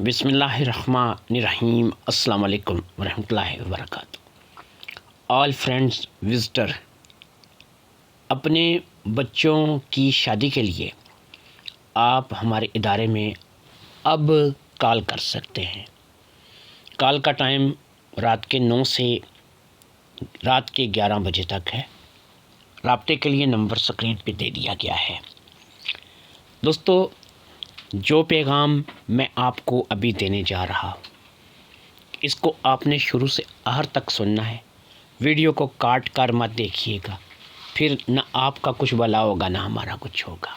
بسم اللہ الرحمن الرحیم۔ السلام علیکم ورحمۃ اللہ وبرکاتہ۔ آل فرینڈز وزٹر، اپنے بچوں کی شادی کے لیے آپ ہمارے ادارے میں اب کال کر سکتے ہیں۔ کال کا ٹائم رات کے 9 سے رات کے 11 بجے تک ہے۔ رابطے کے لیے نمبر اسکرین پہ دے دیا گیا ہے۔ دوستو، جو پیغام میں آپ کو ابھی دینے جا رہا ہوں، اس کو آپ نے شروع سے آخر تک سننا ہے۔ ویڈیو کو کاٹ کر مت دیکھیے گا، پھر نہ آپ کا کچھ بھلا ہوگا نہ ہمارا کچھ ہوگا۔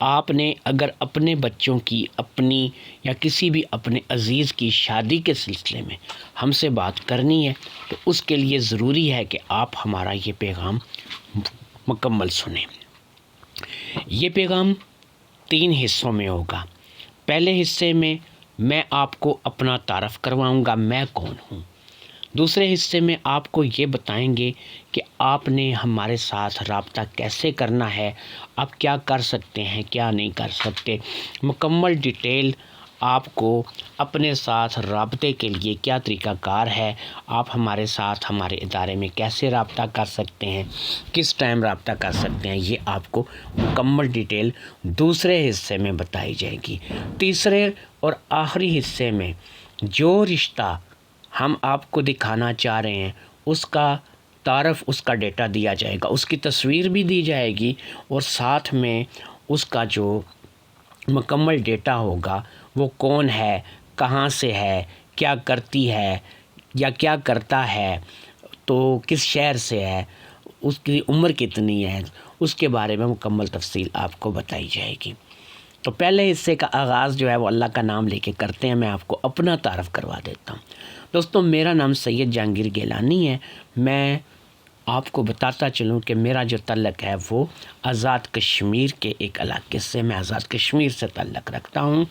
آپ نے اگر اپنے بچوں کی، اپنی یا کسی بھی اپنے عزیز کی شادی کے سلسلے میں ہم سے بات کرنی ہے تو اس کے لیے ضروری ہے کہ آپ ہمارا یہ پیغام مکمل سنیں۔ یہ پیغام 3 حصوں میں ہوگا۔ پہلے حصے میں آپ کو اپنا تعارف کرواؤں گا، میں کون ہوں۔ دوسرے حصے میں آپ کو یہ بتائیں گے کہ آپ نے ہمارے ساتھ رابطہ کیسے کرنا ہے، آپ کیا کر سکتے ہیں، کیا نہیں کر سکتے، مکمل ڈیٹیل آپ کو اپنے ساتھ رابطے کے لیے کیا طریقہ کار ہے، آپ ہمارے ساتھ ہمارے ادارے میں کیسے رابطہ کر سکتے ہیں، کس ٹائم رابطہ کر سکتے ہیں، یہ آپ کو مکمل ڈیٹیل دوسرے حصے میں بتائی جائے گی۔ تیسرے اور آخری حصے میں جو رشتہ ہم آپ کو دکھانا چاہ رہے ہیں اس کا تعارف، اس کا ڈیٹا دیا جائے گا، اس کی تصویر بھی دی جائے گی، اور ساتھ میں اس کا جو مکمل ڈیٹا ہوگا، وہ کون ہے، کہاں سے ہے، کیا کرتی ہے یا کیا کرتا ہے، تو کس شہر سے ہے، اس کی عمر کتنی ہے، اس کے بارے میں مکمل تفصیل آپ کو بتائی جائے گی۔ تو پہلے حصے کا آغاز جو ہے وہ اللہ کا نام لے کے کرتے ہیں۔ میں آپ کو اپنا تعارف کروا دیتا ہوں۔ دوستو، میرا نام سید جہانگیر گیلانی ہے۔ میں آپ کو بتاتا چلوں کہ میرا جو تعلق ہے وہ آزاد کشمیر کے ایک علاقے سے، میں آزاد کشمیر سے تعلق رکھتا ہوں۔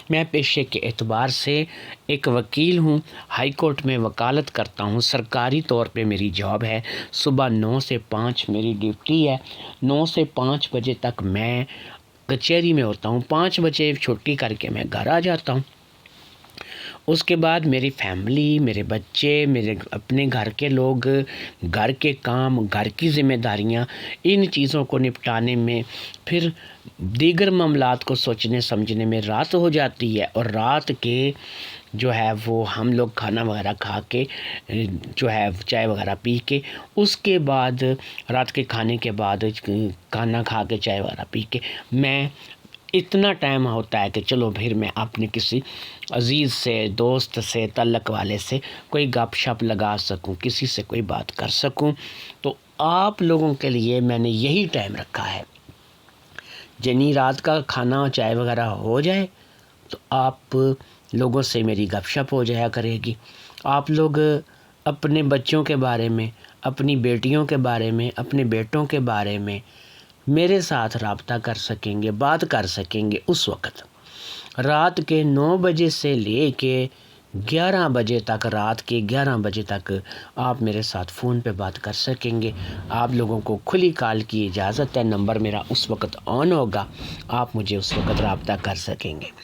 میں پیشے کے اعتبار سے ایک وکیل ہوں، ہائی کورٹ میں وکالت کرتا ہوں۔ سرکاری طور پہ میری جاب ہے، صبح 9 سے 5 میری ڈیوٹی ہے۔ 9 سے 5 بجے تک میں کچہری میں ہوتا ہوں، 5 بجے چھٹی کر کے میں گھر آ جاتا ہوں۔ اس کے بعد میری فیملی، میرے بچے، میرے اپنے گھر کے لوگ، گھر کے کام، گھر کی ذمہ داریاں، ان چیزوں کو نپٹانے میں، پھر دیگر معاملات کو سوچنے سمجھنے میں رات ہو جاتی ہے، اور رات کے جو ہے وہ ہم لوگ کھانا وغیرہ کھا کے جو ہے چائے وغیرہ پی کے، اس کے بعد رات کے کھانے کے بعد کھانا کھا کے چائے وغیرہ پی کے میں اتنا ٹائم ہوتا ہے کہ چلو پھر میں اپنے کسی عزیز سے، دوست سے، تعلق والے سے کوئی گپ شپ لگا سکوں، کسی سے کوئی بات کر سکوں۔ تو آپ لوگوں کے لیے میں نے یہی ٹائم رکھا ہے۔ جنی رات کا کھانا چائے وغیرہ ہو جائے تو آپ لوگوں سے میری گپ شپ ہو جایا کرے گی۔ آپ لوگ اپنے بچوں کے بارے میں، اپنی بیٹیوں کے بارے میں، اپنے بیٹوں کے بارے میں میرے ساتھ رابطہ کر سکیں گے، بات کر سکیں گے۔ اس وقت رات کے 9 بجے سے لے کے 11 بجے تک، رات کے 11 بجے تک آپ میرے ساتھ فون پہ بات کر سکیں گے۔ آپ لوگوں کو کھلی کال کی اجازت ہے، نمبر میرا اس وقت آن ہوگا، آپ مجھے اس وقت رابطہ کر سکیں گے۔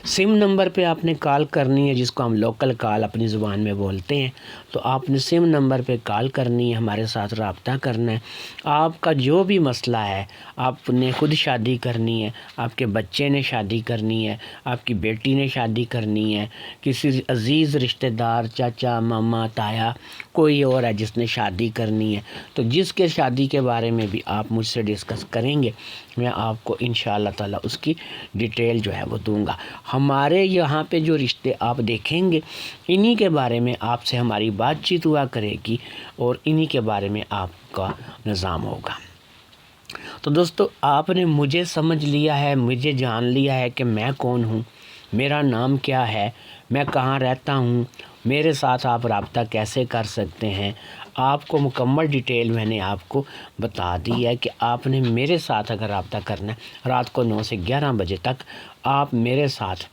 سم نمبر پہ آپ نے کال کرنی ہے، جس کو ہم لوکل کال اپنی زبان میں بولتے ہیں، تو آپ نے سم نمبر پہ کال کرنی ہے، ہمارے ساتھ رابطہ کرنا ہے۔ آپ کا جو بھی مسئلہ ہے، آپ نے خود شادی کرنی ہے، آپ کے بچے نے شادی کرنی ہے، آپ کی بیٹی نے شادی کرنی ہے، کسی عزیز رشتہ دار، چاچا، ماما، تایا، کوئی اور ہے جس نے شادی کرنی ہے، تو جس کے شادی کے بارے میں بھی آپ مجھ سے ڈسکس کریں گے، میں آپ کو انشاءاللہ تعالی اس کی ڈیٹیل جو ہے وہ دوں گا۔ ہمارے یہاں پہ جو رشتے آپ دیکھیں گے، انہی کے بارے میں آپ سے ہماری بات چیت ہوا کرے گی، اور انہی کے بارے میں آپ کا نظام ہوگا۔ تو دوستو، آپ نے مجھے سمجھ لیا ہے، مجھے جان لیا ہے کہ میں کون ہوں، میرا نام کیا ہے، میں کہاں رہتا ہوں، میرے ساتھ آپ رابطہ کیسے کر سکتے ہیں۔ آپ کو مکمل ڈیٹیل میں نے آپ کو بتا دی ہے کہ آپ نے میرے ساتھ اگر رابطہ کرنا ہے، رات کو 9 سے 11 بجے تک آپ میرے ساتھ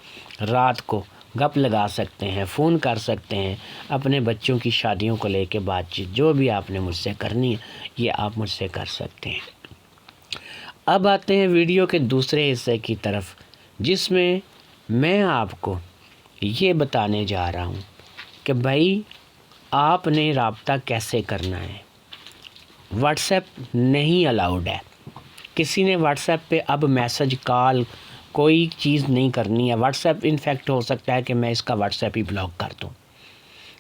رات کو گپ لگا سکتے ہیں، فون کر سکتے ہیں، اپنے بچوں کی شادیوں کو لے کے بات چیت جو بھی آپ نے مجھ سے کرنی ہے، یہ آپ مجھ سے کر سکتے ہیں۔ اب آتے ہیں ویڈیو کے دوسرے حصے کی طرف، جس میں میں آپ کو یہ بتانے جا رہا ہوں کہ بھائی آپ نے رابطہ کیسے کرنا ہے۔ واٹس ایپ نہیں الاؤڈ ہے۔ کسی نے واٹس ایپ پہ اب میسج کال کوئی چیز نہیں کرنی ہے۔ واٹس ایپ انفیکٹ ہو سکتا ہے کہ میں اس کا واٹس ایپ ہی بلاک کر دوں،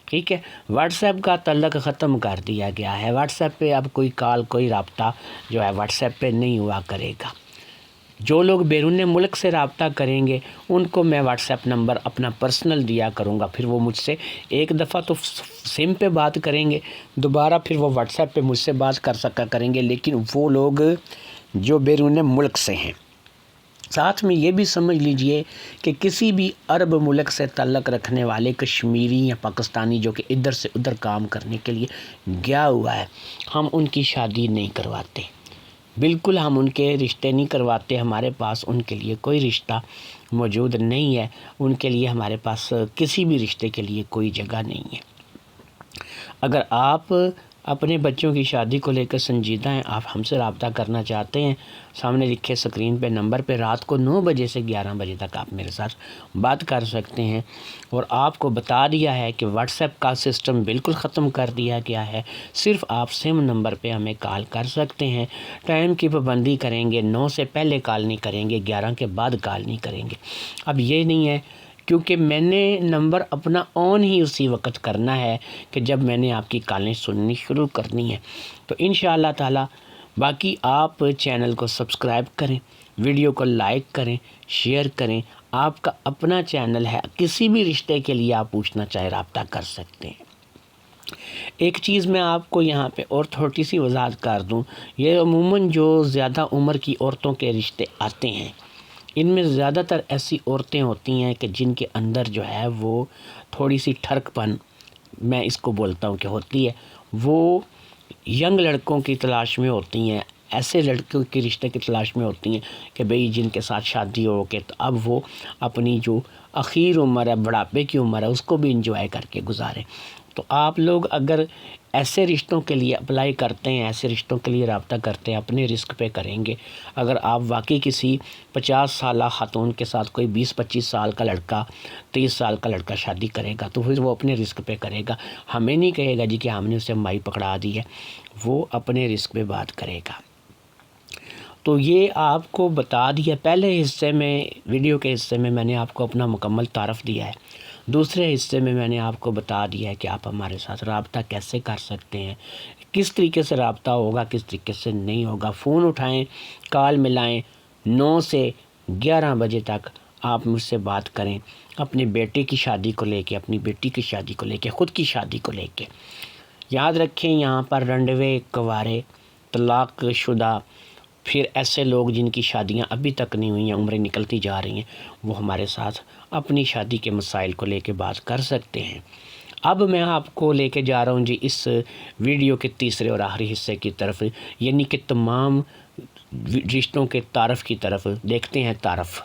ٹھیک ہے۔ واٹس ایپ کا تعلق ختم کر دیا گیا ہے۔ واٹس ایپ پہ اب کوئی کال کوئی رابطہ جو ہے واٹس ایپ پہ نہیں ہوا کرے گا۔ جو لوگ بیرون ملک سے رابطہ کریں گے ان کو میں واٹس ایپ نمبر اپنا پرسنل دیا کروں گا، پھر وہ مجھ سے ایک دفعہ تو سم پہ بات کریں گے، دوبارہ پھر وہ واٹس ایپ پہ مجھ سے بات کر سکا کریں گے، لیکن وہ لوگ جو بیرون ملک سے ہیں۔ ساتھ میں یہ بھی سمجھ لیجئے کہ کسی بھی عرب ملک سے تعلق رکھنے والے کشمیری یا پاکستانی جو کہ ادھر سے ادھر کام کرنے کے لیے گیا ہوا ہے، ہم ان کی شادی نہیں کرواتے، بالکل ہم ان کے رشتے نہیں کرواتے۔ ہمارے پاس ان کے لیے کوئی رشتہ موجود نہیں ہے، ان کے لیے ہمارے پاس کسی بھی رشتے کے لیے کوئی جگہ نہیں ہے۔ اگر آپ اپنے بچوں کی شادی کو لے کر سنجیدہ ہیں، آپ ہم سے رابطہ کرنا چاہتے ہیں، سامنے لکھے سکرین پہ نمبر پہ رات کو 9 بجے سے 11 بجے تک آپ میرے ساتھ بات کر سکتے ہیں۔ اور آپ کو بتا دیا ہے کہ واٹس ایپ کا سسٹم بالکل ختم کر دیا گیا ہے، صرف آپ سم نمبر پہ ہمیں کال کر سکتے ہیں۔ ٹائم کی پابندی کریں گے، 9 سے پہلے کال نہیں کریں گے، 11 کے بعد کال نہیں کریں گے۔ اب یہ نہیں ہے کیونکہ میں نے نمبر اپنا آن ہی اسی وقت کرنا ہے کہ جب میں نے آپ کی کالیں سننی شروع کرنی ہے۔ تو انشاءاللہ تعالی باقی آپ چینل کو سبسکرائب کریں، ویڈیو کو لائک کریں، شیئر کریں۔ آپ کا اپنا چینل ہے، کسی بھی رشتے کے لیے آپ پوچھنا چاہے رابطہ کر سکتے ہیں۔ ایک چیز میں آپ کو یہاں پہ اور تھوڑی سی وضاحت کر دوں، یہ عموماً جو زیادہ عمر کی عورتوں کے رشتے آتے ہیں ان میں زیادہ تر ایسی عورتیں ہوتی ہیں کہ جن کے اندر جو ہے وہ تھوڑی سی ٹھڑک پن میں اس کو بولتا ہوں کہ ہوتی ہے، وہ ینگ لڑکوں کی تلاش میں ہوتی ہیں، ایسے لڑکوں کے رشتے کی تلاش میں ہوتی ہیں کہ بھئی جن کے ساتھ شادی ہو کے تو اب وہ اپنی جو اخیر عمر ہے، بڑھاپے کی عمر ہے، اس کو بھی انجوائے کر کے گزاریں۔ تو آپ لوگ اگر ایسے رشتوں کے لیے اپلائی کرتے ہیں، ایسے رشتوں کے لیے رابطہ کرتے ہیں، اپنے رسک پہ کریں گے۔ اگر آپ واقعی کسی 50 سالہ خاتون کے ساتھ کوئی 20-25 سال کا لڑکا، 30 سال کا لڑکا شادی کرے گا تو پھر وہ اپنے رسک پہ کرے گا، ہمیں نہیں کہے گا جی کہ ہم نے اسے مائی پکڑا دی ہے، وہ اپنے رسک پہ بات کرے گا۔ تو یہ آپ کو بتا دیا، پہلے حصے میں ویڈیو کے حصے میں نے آپ کو اپنا مکمل تعارف دیا ہے، دوسرے حصے میں نے آپ کو بتا دیا ہے کہ آپ ہمارے ساتھ رابطہ کیسے کر سکتے ہیں، کس طریقے سے رابطہ ہوگا، کس طریقے سے نہیں ہوگا۔ فون اٹھائیں، کال ملائیں، 9 سے 11 بجے تک آپ مجھ سے بات کریں، اپنے بیٹے کی شادی کو لے کے، اپنی بیٹی کی شادی کو لے کے، خود کی شادی کو لے کے۔ یاد رکھیں یہاں پر رنڈوے، کوارے، طلاق شدہ، پھر ایسے لوگ جن کی شادیاں ابھی تک نہیں ہوئی ہیں، عمریں نکلتی جا رہی ہیں، وہ ہمارے ساتھ اپنی شادی کے مسائل کو لے کے بات کر سکتے ہیں۔ اب میں آپ کو لے کے جا رہا ہوں جی اس ویڈیو کے تیسرے اور آخری حصے کی طرف، یعنی کہ تمام رشتوں کے تعارف کی طرف۔ دیکھتے ہیں تعارف،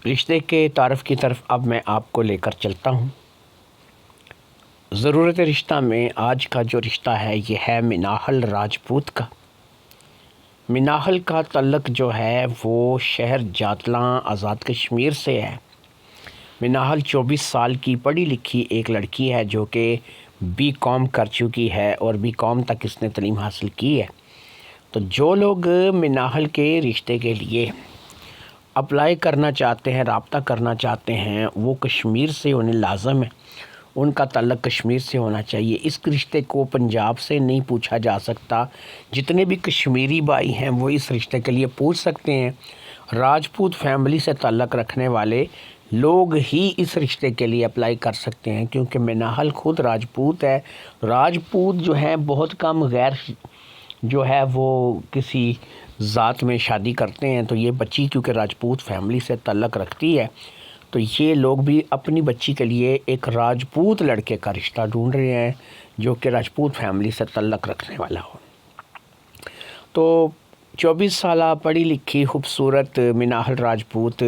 رشتے کے تعارف کی طرف اب میں آپ کو لے کر چلتا ہوں۔ ضرورت رشتہ میں آج کا جو رشتہ ہے یہ ہے مناہل راجپوت کا۔ مناہل کا تعلق جو ہے وہ شہر جاتلاں آزاد کشمیر سے ہے۔ مناہل 24 سال کی پڑھی لکھی ایک لڑکی ہے جو کہ BCom کر چکی ہے اور BCom تک اس نے تعلیم حاصل کی ہے۔ تو جو لوگ مناہل کے رشتے کے لیے اپلائی کرنا چاہتے ہیں، رابطہ کرنا چاہتے ہیں، وہ کشمیر سے انہیں لازم ہے، ان کا تعلق کشمیر سے ہونا چاہیے۔ اس رشتے کو پنجاب سے نہیں پوچھا جا سکتا۔ جتنے بھی کشمیری بھائی ہیں وہ اس رشتے کے لیے پوچھ سکتے ہیں۔ راجپوت فیملی سے تعلق رکھنے والے لوگ ہی اس رشتے کے لیے اپلائی کر سکتے ہیں، کیونکہ مناہل خود راجپوت ہے۔ راجپوت جو ہے بہت کم غیر جو ہے وہ کسی ذات میں شادی کرتے ہیں، تو یہ بچی کیونکہ راجپوت فیملی سے تعلق رکھتی ہے تو یہ لوگ بھی اپنی بچی کے لیے ایک راجپوت لڑکے کا رشتہ ڈھونڈ رہے ہیں جو کہ راجپوت فیملی سے تعلق رکھنے والا ہو۔ تو 24 سالہ پڑھی لکھی خوبصورت مناہل راجپوت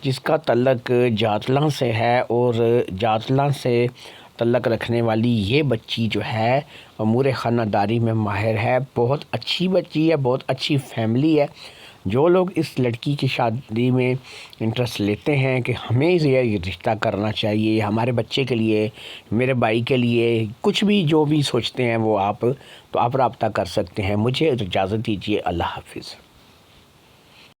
جس کا تعلق جاتلاں سے ہے، اور جاتلاں سے تعلق رکھنے والی یہ بچی جو ہے امور خانہ داری میں ماہر ہے، بہت اچھی بچی ہے، بہت اچھی فیملی ہے، جو لوگ اس لڑکی کی شادی میں انٹرسٹ لیتے ہیں کہ ہمیں یہ رشتہ کرنا چاہیے ہمارے بچے کے لیے، میرے بھائی کے لیے، کچھ بھی جو بھی سوچتے ہیں وہ آپ رابطہ کر سکتے ہیں۔ مجھے اجازت دیجیے، اللہ حافظ۔